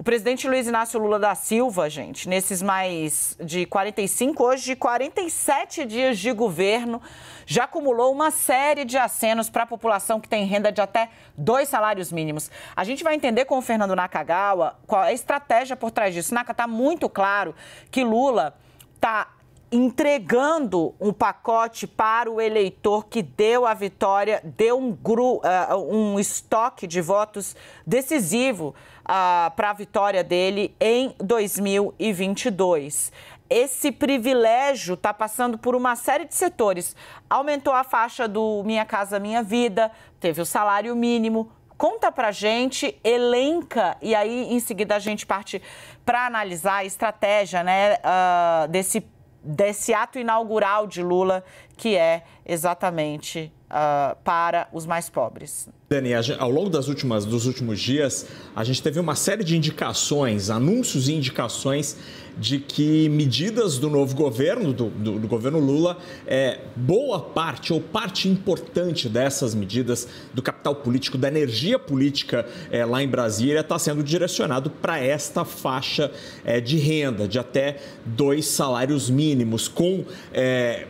O presidente Luiz Inácio Lula da Silva, gente, nesses mais de 45, hoje de 47 dias de governo, já acumulou uma série de acenos para a população que tem renda de até 2 salários mínimos. A gente vai entender com o Fernando Nakagawa qual é a estratégia por trás disso. Naka, está muito claro que Lula está entregando um pacote para o eleitor que deu a vitória, deu um estoque de votos decisivo para a vitória dele em 2022. Esse privilégio está passando por uma série de setores. Aumentou a faixa do Minha Casa Minha Vida, teve o salário mínimo. Conta pra gente, elenca, e aí em seguida a gente parte para analisar a estratégia, né, desse ato inaugural de Lula, que é exatamente para os mais pobres. Dani, ao longo dos últimos dias, a gente teve uma série de indicações, anúncios e indicações de que medidas do novo governo, do governo Lula, boa parte ou parte importante dessas medidas do capital político, da energia política lá em Brasília, está sendo direcionado para esta faixa de renda de até 2 salários mínimos, é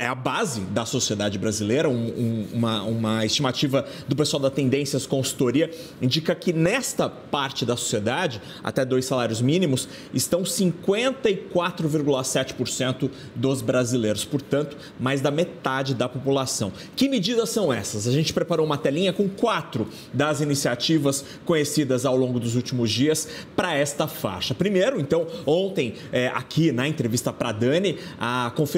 a base da sociedade brasileira. Uma estimativa do pessoal da Tendências Consultoria indica que nesta parte da sociedade, até 2 salários mínimos, estão 54,7% dos brasileiros, portanto, mais da metade da população. Que medidas são essas? A gente preparou uma telinha com 4 das iniciativas conhecidas ao longo dos últimos dias para esta faixa. Primeiro, então, ontem, aqui na entrevista para a Dani, a confirmação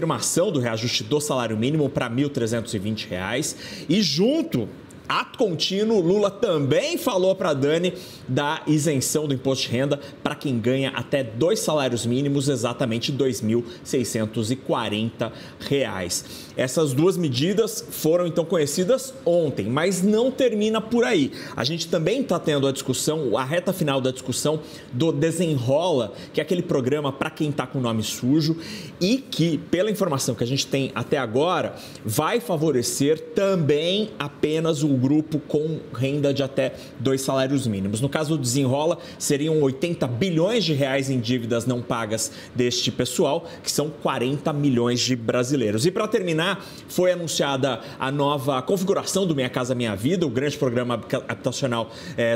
do reajuste do salário mínimo para R$ 1.320 e junto, ato contínuo, Lula também falou para a Dani da isenção do imposto de renda para quem ganha até 2 salários mínimos, exatamente R$ 2.640. Essas 2 medidas foram então conhecidas ontem, mas não termina por aí. A gente também está tendo a reta final da discussão do Desenrola, que é aquele programa para quem está com nome sujo e que, pela informação que a gente tem até agora, vai favorecer também apenas o grupo com renda de até 2 salários mínimos. No caso do Desenrola, seriam 80 bilhões de reais em dívidas não pagas deste pessoal, que são 40 milhões de brasileiros. E para terminar, foi anunciada a nova configuração do Minha Casa Minha Vida, o grande programa habitacional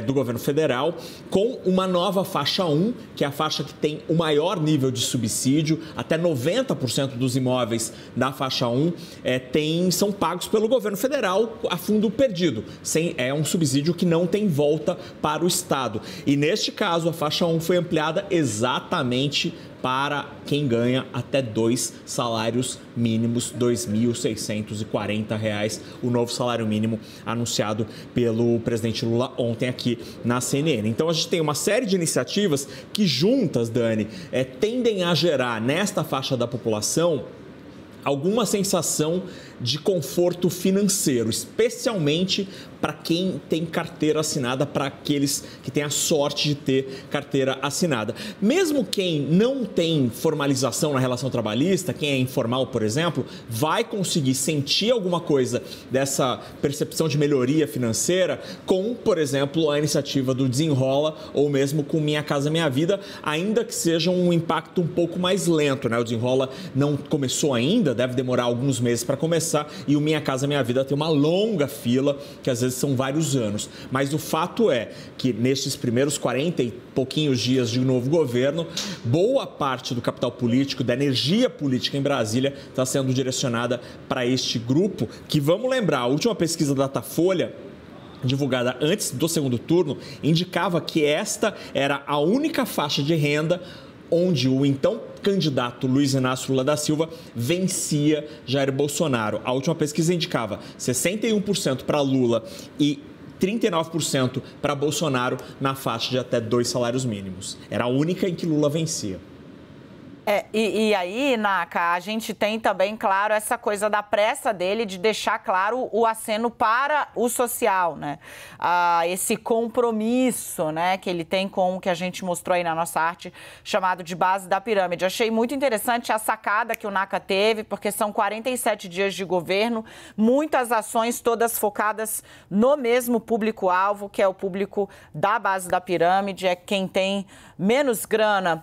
do governo federal, com uma nova faixa 1, que é a faixa que tem o maior nível de subsídio. Até 90% dos imóveis da faixa 1 são pagos pelo governo federal a fundo perdido. É um subsídio que não tem volta para o Estado. E neste caso, a faixa 1 foi ampliada exatamente para quem ganha até 2 salários mínimos, R$ 2.640, o novo salário mínimo anunciado pelo presidente Lula ontem aqui na CNN. Então a gente tem uma série de iniciativas que juntas, Dani, tendem a gerar nesta faixa da população alguma sensação de conforto financeiro, especialmente para quem tem carteira assinada, para aqueles que têm a sorte de ter carteira assinada. Mesmo quem não tem formalização na relação trabalhista, quem é informal, por exemplo, vai conseguir sentir alguma coisa dessa percepção de melhoria financeira com, por exemplo, a iniciativa do Desenrola ou mesmo com Minha Casa Minha Vida, ainda que seja um impacto um pouco mais lento, né? O Desenrola não começou ainda, deve demorar alguns meses para começar, e o Minha Casa Minha Vida tem uma longa fila, que às vezes são vários anos. Mas o fato é que nestes primeiros 40 e pouquinhos dias de novo governo, boa parte do capital político, da energia política em Brasília está sendo direcionada para este grupo, que, vamos lembrar, a última pesquisa da Datafolha, divulgada antes do segundo turno, indicava que esta era a única faixa de renda onde o então candidato Luiz Inácio Lula da Silva vencia Jair Bolsonaro. A última pesquisa indicava 61% para Lula e 39% para Bolsonaro na faixa de até 2 salários mínimos. Era a única em que Lula vencia. E aí, Naka, a gente tem também, claro, essa coisa da pressa dele de deixar claro o aceno para o social, né? Esse compromisso, né, que ele tem com o que a gente mostrou aí na nossa arte, chamado de base da pirâmide. Achei muito interessante a sacada que o Naka teve, porque são 47 dias de governo, muitas ações todas focadas no mesmo público-alvo, que é o público da base da pirâmide, é quem tem menos grana